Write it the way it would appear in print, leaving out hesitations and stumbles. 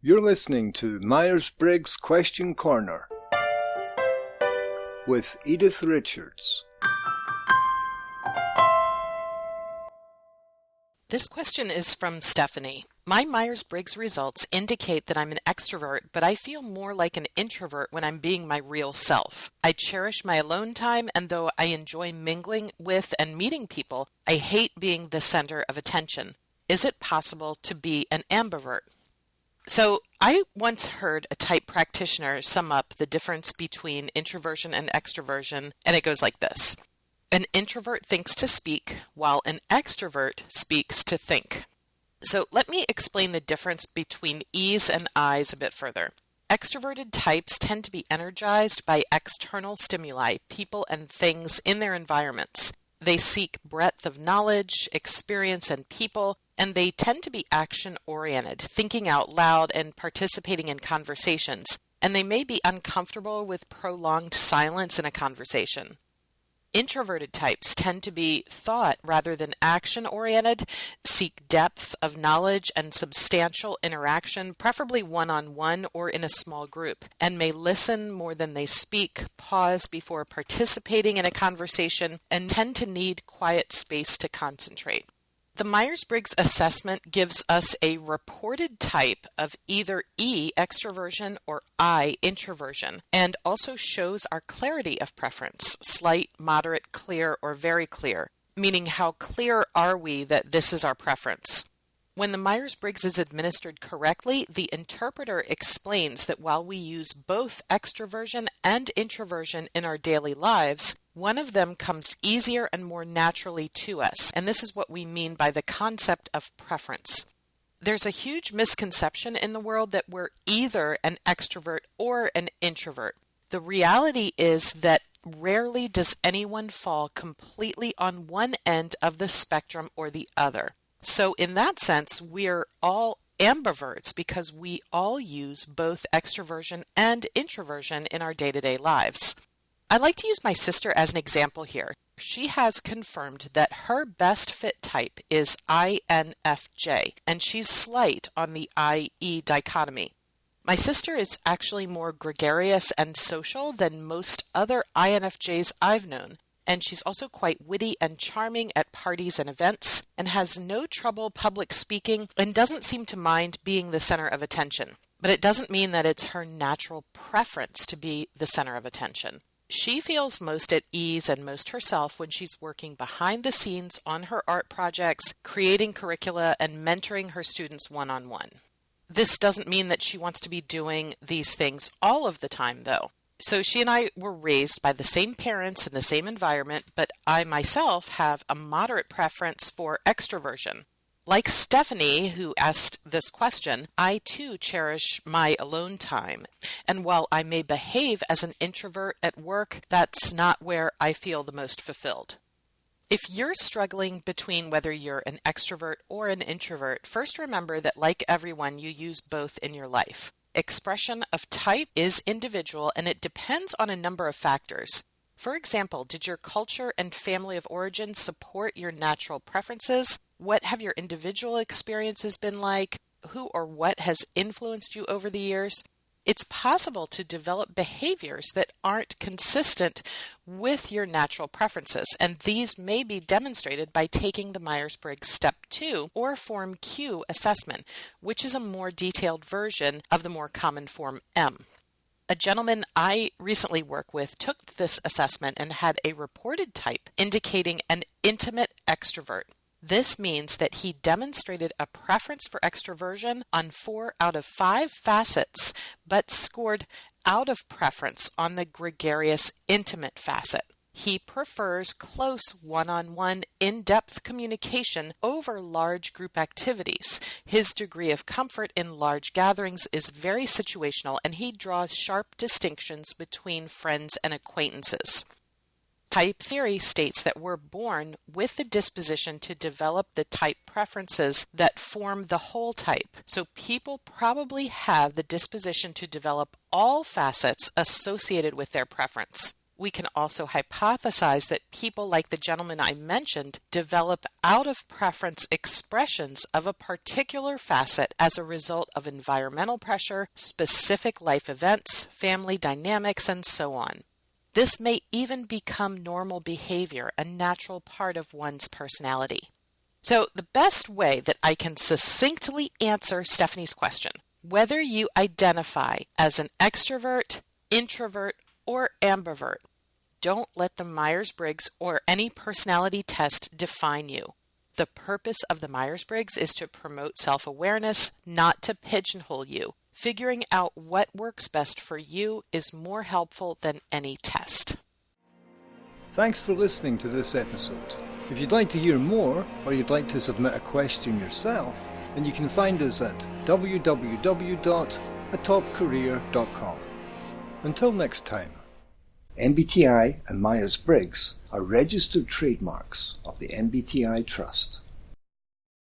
You're listening to Myers-Briggs Question Corner with Edythe Richards. This question is from Stephanie. My Myers-Briggs results indicate that I'm an extrovert, but I feel more like an introvert when I'm being my real self. I cherish my alone time, and though I enjoy mingling with and meeting people, I hate being the center of attention. Is it possible to be an ambivert? So I once heard a type practitioner sum up the difference between introversion and extraversion, and it goes like this. An introvert thinks to speak, while an extrovert speaks to think. So let me explain the difference between E's and I's a bit further. Extroverted types tend to be energized by external stimuli, people and things in their environments. They seek breadth of knowledge, experience, and people, and they tend to be action-oriented, thinking out loud and participating in conversations, and they may be uncomfortable with prolonged silence in a conversation. Introverted types tend to be thought rather than action-oriented, seek depth of knowledge and substantial interaction, preferably one-on-one or in a small group, and may listen more than they speak, pause before participating in a conversation, and tend to need quiet space to concentrate. The Myers-Briggs assessment gives us a reported type of either E, extraversion, or I, introversion, and also shows our clarity of preference, slight, moderate, clear, or very clear, meaning how clear are we that this is our preference. When the Myers-Briggs is administered correctly, the interpreter explains that while we use both extraversion and introversion in our daily lives, one of them comes easier and more naturally to us, and this is what we mean by the concept of preference. There's a huge misconception in the world that we're either an extrovert or an introvert. The reality is that rarely does anyone fall completely on one end of the spectrum or the other. So in that sense, we're all ambiverts because we all use both extroversion and introversion in our day-to-day lives. I like to use my sister as an example here. She has confirmed that her best fit type is INFJ, and she's slight on the IE dichotomy. My sister is actually more gregarious and social than most other INFJs I've known, and she's also quite witty and charming at parties and events, and has no trouble public speaking and doesn't seem to mind being the center of attention. But it doesn't mean that it's her natural preference to be the center of attention. She feels most at ease and most herself when she's working behind the scenes on her art projects, creating curricula, and mentoring her students one-on-one. This doesn't mean that she wants to be doing these things all of the time, though. So she and I were raised by the same parents in the same environment, but I myself have a moderate preference for extroversion. Like Stephanie, who asked this question, I too cherish my alone time. And while I may behave as an introvert at work, that's not where I feel the most fulfilled. If you're struggling between whether you're an extrovert or an introvert, first remember that like everyone, you use both in your life. Expression of type is individual and it depends on a number of factors. For example, did your culture and family of origin support your natural preferences? What have your individual experiences been like? Who or what has influenced you over the years? It's possible to develop behaviors that aren't consistent with your natural preferences, and these may be demonstrated by taking the Myers-Briggs Step 2 or Form Q assessment, which is a more detailed version of the more common Form M. A gentleman I recently worked with took this assessment and had a reported type indicating an intimate extrovert. This means that he demonstrated a preference for extroversion on 4 out of 5 facets, but scored out of preference on the gregarious intimate facet. He prefers close one-on-one, in-depth communication over large group activities. His degree of comfort in large gatherings is very situational, and he draws sharp distinctions between friends and acquaintances. Type theory states that we're born with the disposition to develop the type preferences that form the whole type. So people probably have the disposition to develop all facets associated with their preference. We can also hypothesize that people like the gentleman I mentioned develop out-of-preference expressions of a particular facet as a result of environmental pressure, specific life events, family dynamics, and so on. This may even become normal behavior, a natural part of one's personality. So the best way that I can succinctly answer Stephanie's question, whether you identify as an extrovert, introvert, or ambivert, don't let the Myers-Briggs or any personality test define you. The purpose of the Myers-Briggs is to promote self-awareness, not to pigeonhole you. Figuring out what works best for you is more helpful than any test. Thanks for listening to this episode. If you'd like to hear more, or you'd like to submit a question yourself, then you can find us at www.atopcareer.com. Until next time. MBTI and Myers-Briggs are registered trademarks of the MBTI Trust.